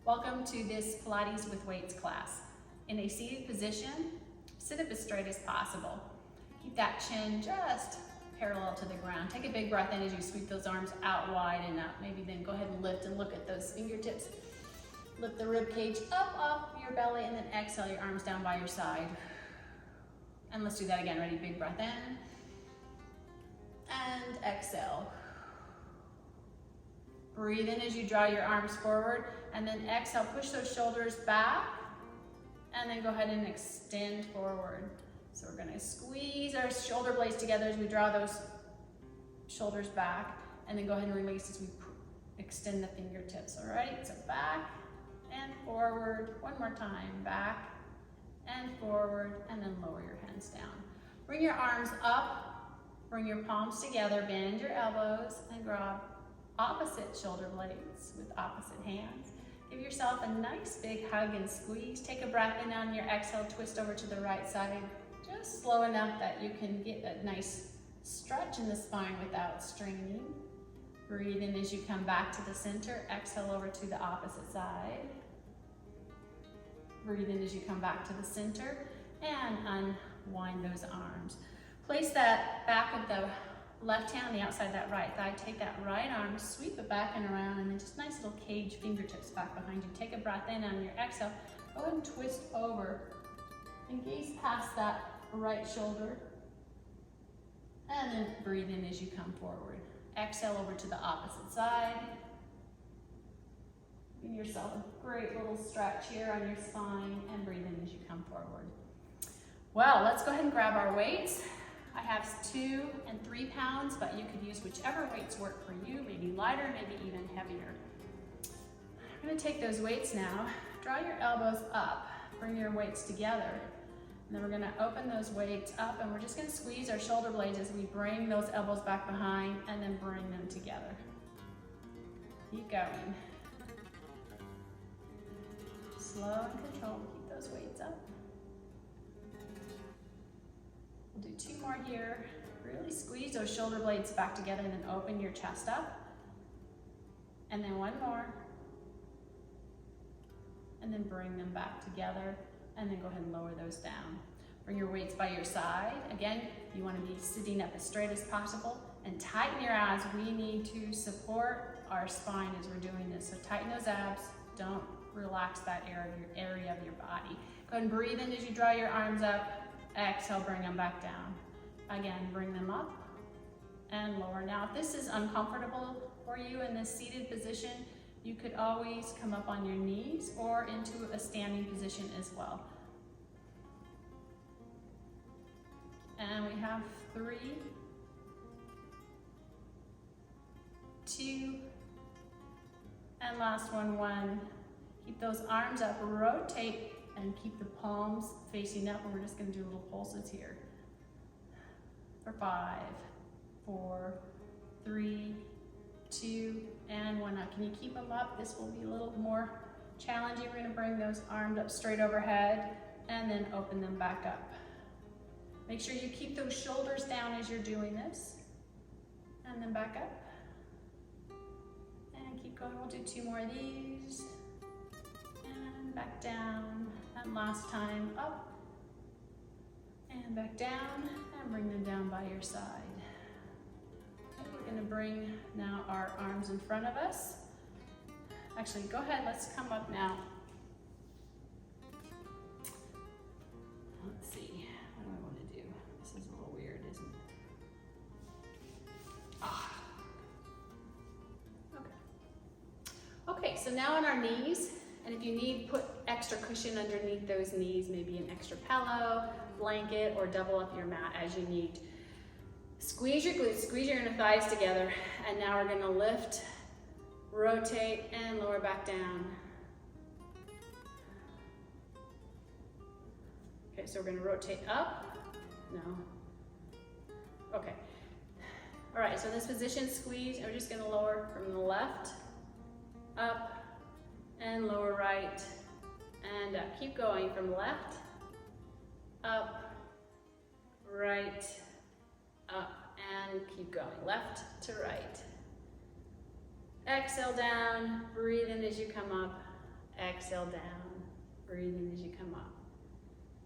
Welcome to this Pilates with weights class. In a seated position, sit up as straight as possible. Keep that chin just parallel to the ground. Take a big breath in as you sweep those arms out wide and up. Maybe then go ahead and lift and look at those fingertips. Lift the rib cage up off your belly and then exhale your arms down by your side. And let's do that again. Ready? Big breath in and exhale. Breathe in as you draw your arms forward and then exhale, push those shoulders back and then go ahead and extend forward. So we're gonna squeeze our shoulder blades together as we draw those shoulders back and then go ahead and release as we extend the fingertips, all right? So back and forward, one more time, back and forward, and then lower your hands down. Bring your arms up, bring your palms together, bend your elbows and grab opposite shoulder blades with opposite hands. Give yourself a nice big hug and squeeze. Take a breath in on your exhale, twist over to the right side, just slow enough that you can get a nice stretch in the spine without straining. Breathe in as you come back to the center, exhale over to the opposite side. Breathe in as you come back to the center and unwind those arms. Place that back of the left hand on the outside of that right thigh. Take that right arm, sweep it back and around, and then just nice little cage fingertips back behind you. Take a breath in on your exhale. Go ahead and twist over and gaze past that right shoulder. And then breathe in as you come forward. Exhale over to the opposite side. Give yourself a great little stretch here on your spine and breathe in as you come forward. Well, let's go ahead and grab our weights. I have 2 and 3 pounds, but you could use whichever weights work for you, maybe lighter, maybe even heavier. I'm gonna take those weights now, draw your elbows up, bring your weights together, and then we're gonna open those weights up and we're just gonna squeeze our shoulder blades as we bring those elbows back behind and then bring them together. Keep going. Slow and controlled, keep those weights up. We'll do 2 more here. Really squeeze those shoulder blades back together and then open your chest up. And then 1 more. And then bring them back together and then go ahead and lower those down. Bring your weights by your side. Again, you want to be sitting up as straight as possible and tighten your abs. We need to support our spine as we're doing this. So tighten those abs. Don't relax that area of your body. Go ahead and breathe in as you draw your arms up. Exhale, bring them back down. Again, bring them up and lower. Now, if this is uncomfortable for you in this seated position, you could always come up on your knees or into a standing position as well. And we have 3, 2, and last one, 1. Keep those arms up, rotate, and keep the palms facing up, and we're just gonna do little pulses here. For 5, 4, 3, 2, and 1. Now, can you keep them up? This will be a little more challenging. We're gonna bring those arms up straight overhead and then open them back up. Make sure you keep those shoulders down as you're doing this. And then back up. And keep going, we'll do 2 more of these. And back down. And last time, up and back down, and bring them down by your side. Okay, we're gonna bring now our arms in front of us. Actually, go ahead, let's come up now. Let's see, what do I wanna do? This is a little weird, isn't it? Okay, so now on our knees, and if you need, put extra cushion underneath those knees, maybe an extra pillow, blanket, or double up your mat as you need. Squeeze your glutes, squeeze your inner thighs together, and now we're gonna lift, rotate, and lower back down. Okay, so we're gonna rotate up. No. Okay. All right, so in this position, squeeze, and we're just gonna lower from the left, up, and lower right, and up. Keep going from left, up, right, up, and keep going, left to right. Exhale down, breathe in as you come up, exhale down, breathing as you come up.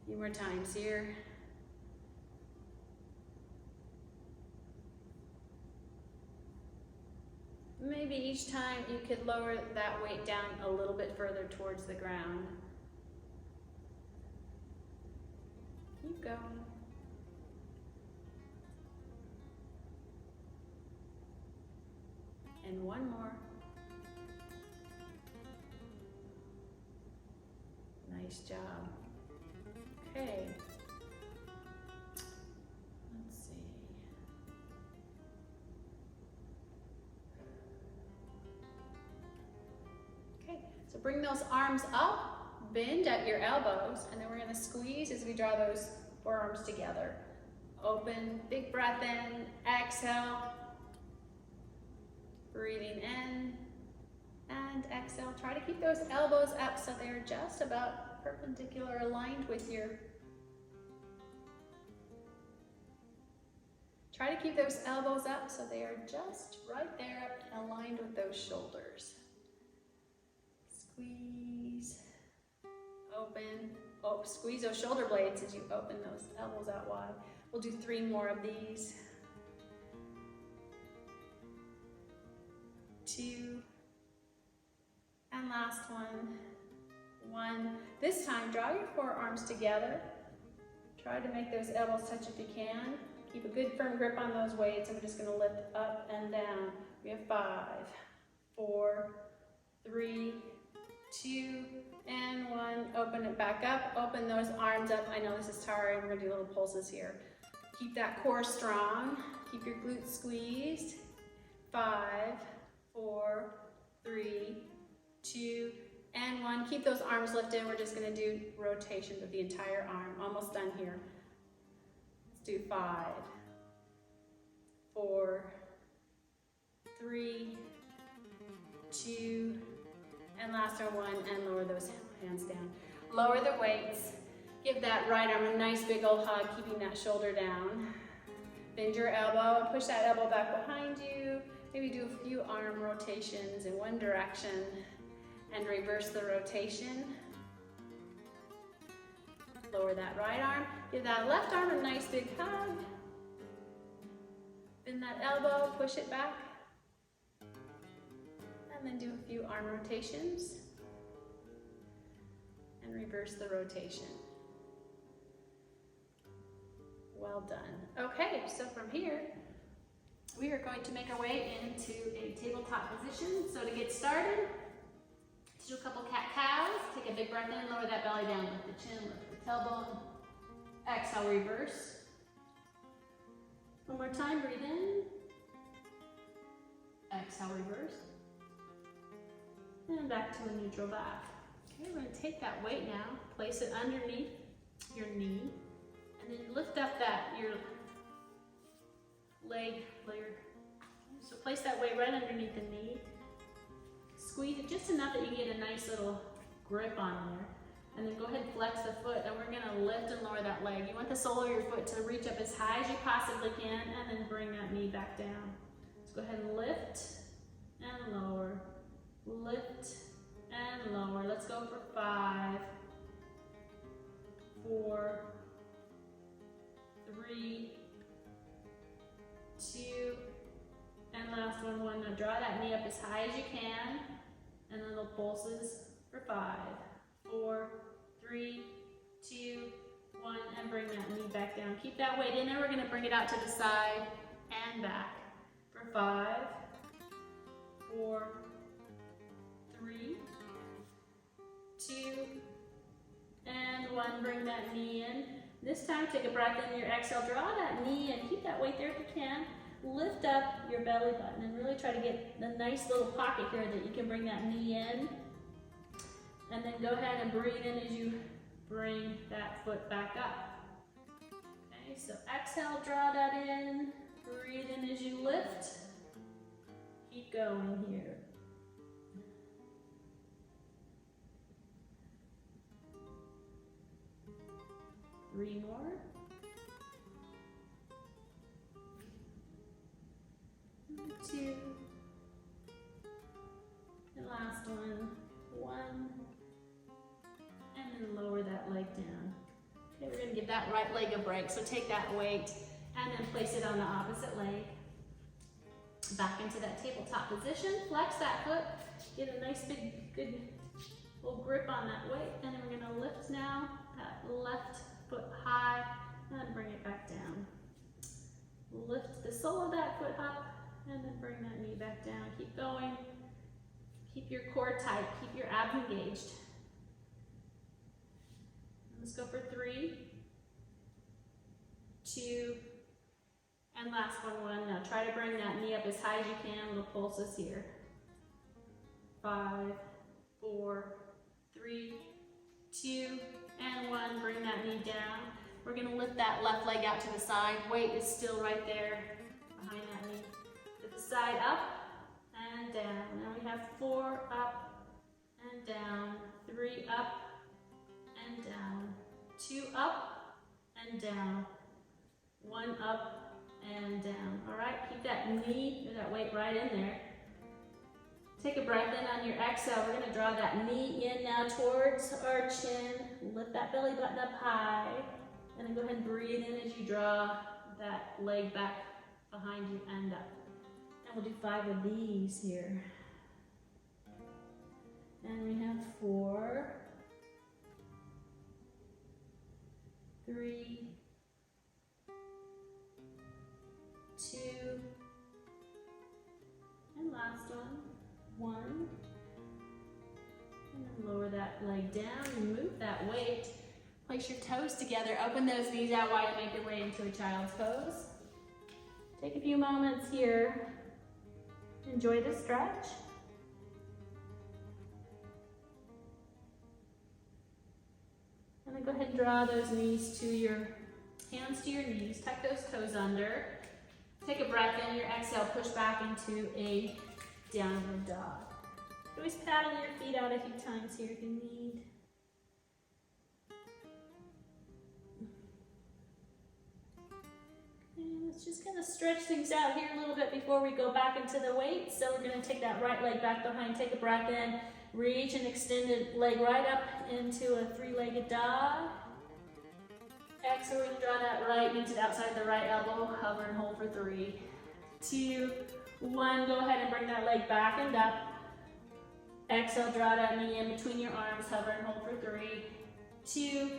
A few more times here. Maybe each time you could lower that weight down a little bit further towards the ground. Keep going. And one more. Nice job. Okay. Let's see. Okay, so bring those arms up, bend at your elbows, and then we're going to squeeze as we draw those forearms together. Open, big breath in, exhale. Breathing in and exhale. Try to keep those elbows up so they're just about perpendicular, aligned with your. Try to keep those elbows up so they are just right there, aligned with those shoulders. Squeeze, open, oh, squeeze those shoulder blades as you open those elbows out wide. We'll do 3 more of these. 2, and last one. 1. This time, draw your forearms together. Try to make those elbows touch if you can. Keep a good firm grip on those weights, and we're just going to lift up and down. We have 5, 4, 3, 2, and 1. Open it back up. Open those arms up. I know this is tiring. We're going to do little pulses here. Keep that core strong. Keep your glutes squeezed. 5, 4, 3, 2, and 1. Keep those arms lifted. We're just going to do rotations of the entire arm. Almost done here. Let's do 5, 4, 3, 2, and last one, 1, and lower those hands down. Lower the weights. Give that right arm a nice big old hug, keeping that shoulder down. Bend your elbow and push that elbow back behind you. Maybe do a few arm rotations in one direction and reverse the rotation. Lower that right arm. Give that left arm a nice big hug. Bend that elbow, push it back. And then do a few arm rotations. And reverse the rotation. Well done. Okay, so from here, we are going to make our way into a tabletop position. So to get started, let's do a couple cat-cows. Take a big breath in, lower that belly down, lift the chin, lift the tailbone. Exhale, reverse. One more time, breathe in. Exhale, reverse. And back to a neutral back. Okay, we're going to take that weight now, place it underneath your knee, and then lift up your leg layer. So place that weight right underneath the knee. Squeeze it just enough that you get a nice little grip on there. And then go ahead and flex the foot, and we're going to lift and lower that leg. You want the sole of your foot to reach up as high as you possibly can, and then bring that knee back down. So go ahead and lift and lower. Lift and lower. Let's go for 5, 4, 3, 2, and last one. Now draw that knee up as high as you can, and little pulses for 5, 4, 3, 2, 1, and bring that knee back down. Keep that weight in there. We're going to bring it out to the side and back for 5, 4, 3, 2, and 1. Bring that knee in. This time, take a breath in your exhale. Draw that knee and keep that weight there if you can. Lift up your belly button and really try to get the nice little pocket here that you can bring that knee in. And then go ahead and breathe in as you bring that foot back up. Okay, so exhale, draw that in. Breathe in as you lift. Keep going here. Three more. 2. And last one. 1. that right leg a break. So take that weight and then place it on the opposite leg. Back into that tabletop position. Flex that foot. Get a nice big, good little grip on that weight. And then we're gonna lift now that left foot high and bring it back down. Lift the sole of that foot up and then bring that knee back down. Keep going. Keep your core tight. Keep your abs engaged. Let's go for 3, 2, and last one. Now try to bring that knee up as high as you can. Little pulses here. 5, 4, 3, 2, and 1. Bring that knee down. We're gonna lift that left leg out to the side. Weight is still right there behind that knee. Lift the side up and down. Now we have 4 up and down, 3 up and down, 2 up and down, 1 up and down. All right, keep that knee or that weight right in there. Take a breath in on your exhale. We're gonna draw that knee in now towards our chin. Lift that belly button up high. And then go ahead and breathe in as you draw that leg back behind you and up. And we'll do 5 of these here. And we have 4, 3, 2, and last one, 1. And then lower that leg down and move that weight. Place your toes together, open those knees out wide and make your way into a child's pose. Take a few moments here. Enjoy the stretch. And then go ahead and draw those knees to your hands to your knees. Tuck those toes under. Take a breath in, your exhale, push back into a downward dog. Always paddle your feet out a few times here if you need. And it's just gonna stretch things out here a little bit before we go back into the weight. So we're gonna take that right leg back behind, take a breath in, reach and extend the leg right up into a 3-legged dog. Exhale, we're gonna draw that right knee to the outside of the right elbow, hover and hold for 3, 2, 1. Go ahead and bring that leg back and up. Exhale, draw that knee in between your arms, hover and hold for 3, 2,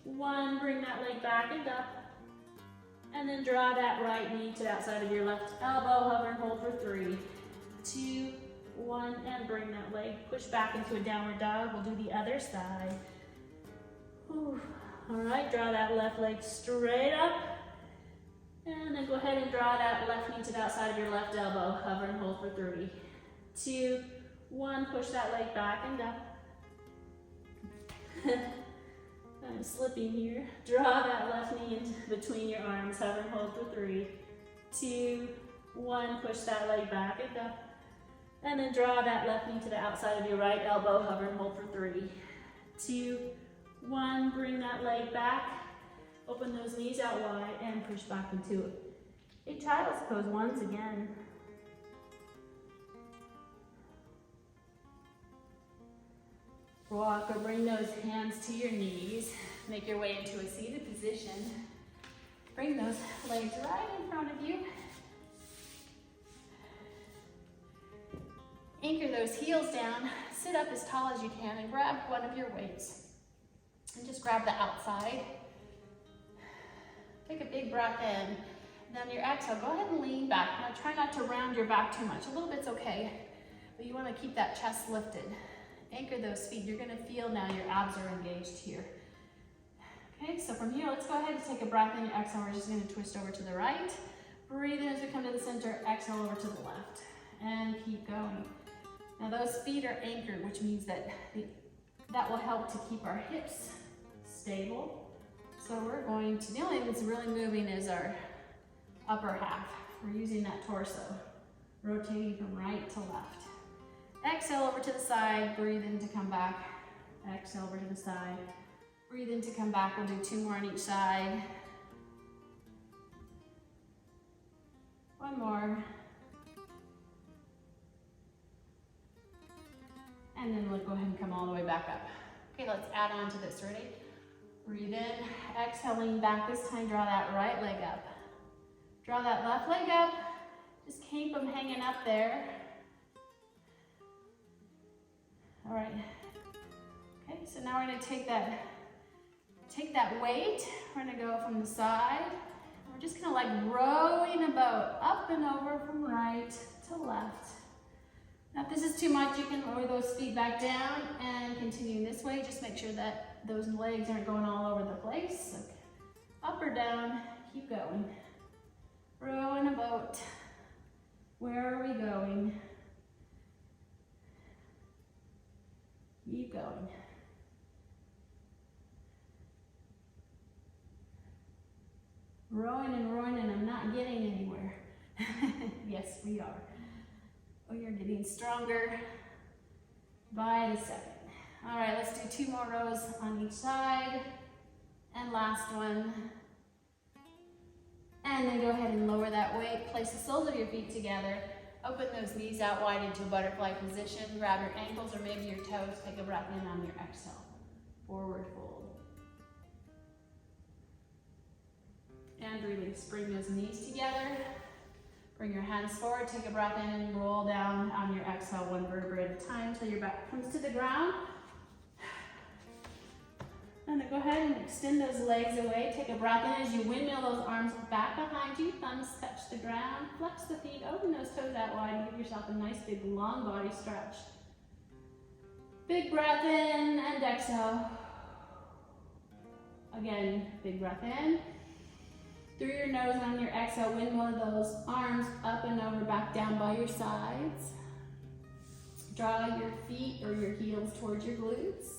1. Bring that leg back and up. And then draw that right knee to the outside of your left elbow, hover and hold for 3, 2, 1, and bring that leg, push back into a downward dog. We'll do the other side. Whew. All right, draw that left leg straight up. And then go ahead and draw that left knee to the outside of your left elbow, hover and hold for 3, 2, 1, push that leg back and up. I'm slipping here. Draw that left knee in between your arms, hover and hold for 3, 2, 1, push that leg back and up. And then draw that left knee to the outside of your right elbow, hover and hold for 3, 2, 1, bring that leg back. Open those knees out wide and push back into a child's pose once again. Rock or bring those hands to your knees. Make your way into a seated position. Bring those legs right in front of you. Anchor those heels down. Sit up as tall as you can and grab one of your weights. And just grab the outside. Take a big breath in. Then your exhale, go ahead and lean back. Now try not to round your back too much. A little bit's okay, but you want to keep that chest lifted. Anchor those feet. You're going to feel now your abs are engaged here. Okay, so from here, let's go ahead and take a breath in. Your exhale, we're just going to twist over to the right. Breathe in as we come to the center. Exhale over to the left. And keep going. Now those feet are anchored, which means that will help to keep our hips stable. So we're going to, the only thing that's really moving is our upper half. We're using that torso, rotating from right to left. Exhale over to the side, breathe in to come back. Exhale over to the side, breathe in to come back. We'll do 2 more on each side. 1 more. And then we'll go ahead and come all the way back up. Okay, let's add on to this. Ready? Breathe in, exhale, lean back. This time, draw that right leg up. Draw that left leg up. Just keep them hanging up there. All right. Okay, so now we're gonna take that weight. We're gonna go from the side. We're just gonna like rowing a boat up and over from right to left. Now if this is too much, you can roll those feet back down and continue this way. Just make sure that those legs aren't going all over the place. So up or down, keep going. Rowing a boat. Where are we going? Keep going. Rowing and I'm not getting anywhere. Yes, we are. We are getting stronger by the second. All right, let's do 2 more rows on each side. And last one. And then go ahead and lower that weight. Place the soles of your feet together. Open those knees out wide into a butterfly position. Grab your ankles or maybe your toes. Take a breath in on your exhale. Forward fold. And release. Bring those knees together. Bring your hands forward. Take a breath in and roll down on your exhale 1 vertebra at a time until your back comes to the ground. And then go ahead and extend those legs away. Take a breath in as you windmill those arms back behind you. Thumbs touch the ground. Flex the feet. Open those toes out wide and give yourself a nice big long body stretch. Big breath in and exhale. Again, big breath in. Through your nose and on your exhale, windmill those arms up and over, back down by your sides. Draw your feet or your heels towards your glutes.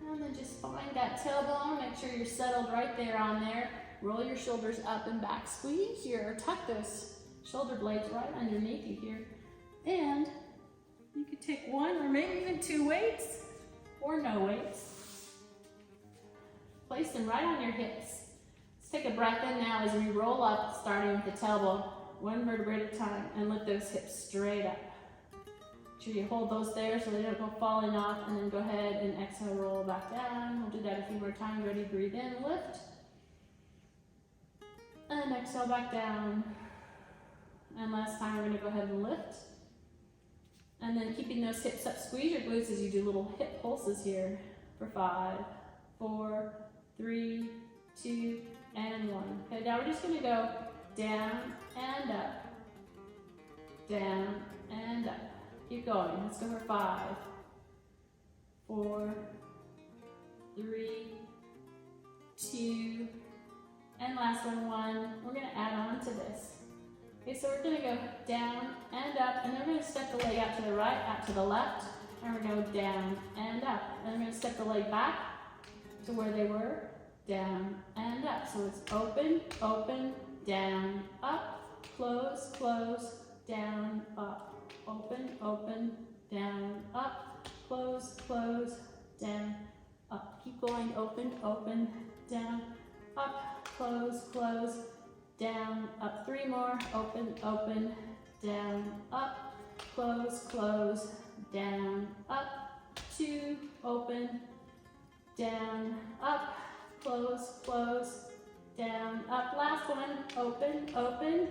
And then just find that tailbone. Make sure you're settled right there on there. Roll your shoulders up and back. Squeeze your, or tuck those shoulder blades right underneath you here. And you could take 1 or maybe even 2 weights or no weights. Place them right on your hips. Let's take a breath in now as we roll up, starting with the tailbone, 1 vertebra at a time, and lift those hips straight up. Make sure you hold those there so they don't go falling off, and then go ahead and exhale, roll back down. We'll do that a few more times. Ready? Breathe in, lift. And exhale back down. And last time, we're gonna go ahead and lift. And then keeping those hips up, squeeze your glutes as you do little hip pulses here for 5, 4, 3, 2, and 1. Okay, now we're just gonna go down and up, down and up. Keep going. Let's go for 5, 4, 3, 2, and last one, 1. We're gonna add on to this. Okay, so we're gonna go down and up, and then we're gonna step the leg out to the right, out to the left, and we're gonna go down and up. And we're gonna step the leg back to where they were, down and up. So it's open, open, down, up, close, close, down, up, open, open, down, up, close, close, down, up. Keep going, open, open, down, up, close, close, down, up. 3 more, open, open, down, up, close, close, down, up. 2, open, down, up, close, close, down, up. Last one, open, open,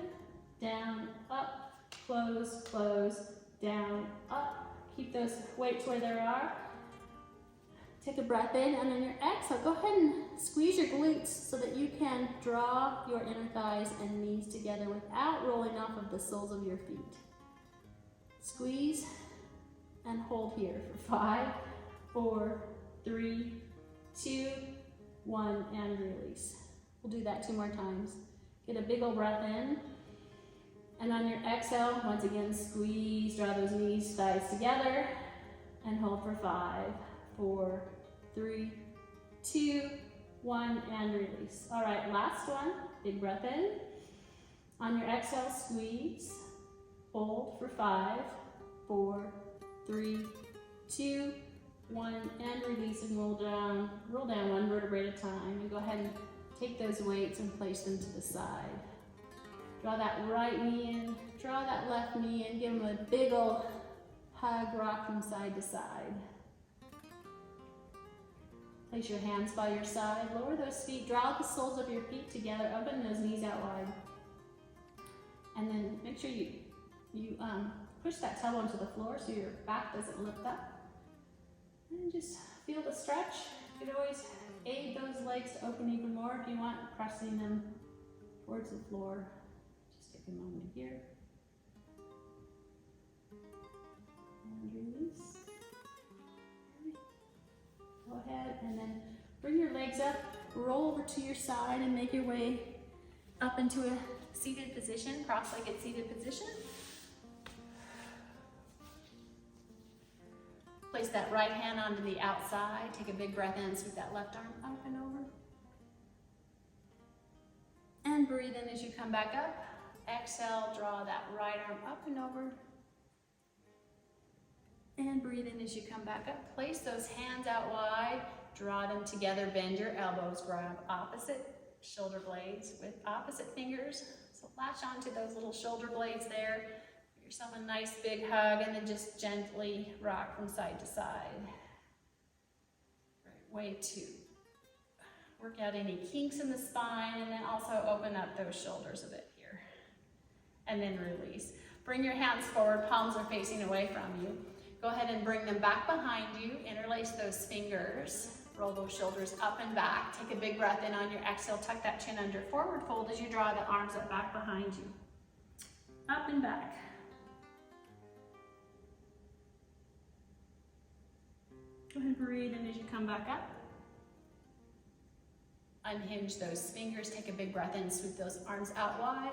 down, up, close, close, down, up. Keep those weights where they are. Take a breath in, and on your exhale, go ahead and squeeze your glutes so that you can draw your inner thighs and knees together without rolling off of the soles of your feet. Squeeze and hold here for 5, 4, 3, 2, 1, and release. We'll do that 2 more times. Get a big old breath in. And on your exhale, once again, squeeze, draw those knees, thighs together, and hold for 5, 4, 3, 2, 1, and release. All right, last one. Big breath in. On your exhale, squeeze, hold for 5, 4, 3, 2, 1, and release, and roll down 1 vertebra at a time. And go ahead and take those weights and place them to the side. Draw that right knee in, draw that left knee in, give them a big old hug, rock from side to side. Place your hands by your side, lower those feet, draw the soles of your feet together, open those knees out wide. And then make sure you push that tailbone to the floor so your back doesn't lift up. And just feel the stretch. You could always aid those legs to open even more if you want, pressing them towards the floor. Just take a moment here. And release. Go ahead and then bring your legs up, roll over to your side and make your way up into a seated position, cross-legged seated position. Place that right hand onto the outside. Take a big breath in, sweep that left arm up and over. And breathe in as you come back up. Exhale, draw that right arm up and over. And breathe in as you come back up. Place those hands out wide, draw them together, bend your elbows, grab opposite shoulder blades with opposite fingers. So latch onto those little shoulder blades there. Give yourself a nice big hug and then just gently rock from side to side. Great way to work out any kinks in the spine and then also open up those shoulders a bit here. And then release. Bring your hands forward, palms are facing away from you. Go ahead and bring them back behind you. Interlace those fingers. Roll those shoulders up and back. Take a big breath in on your exhale. Tuck that chin under. Forward fold as you draw the arms up back behind you. Up and back. Go ahead and breathe in as you come back up. Unhinge those fingers. Take a big breath in. Sweep those arms out wide.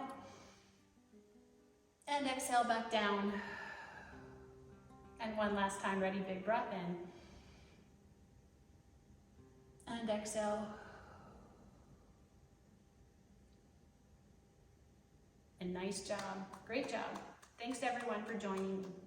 And exhale back down. And one last time, ready, big breath in. And exhale. And nice job, great job. Thanks to everyone for joining me.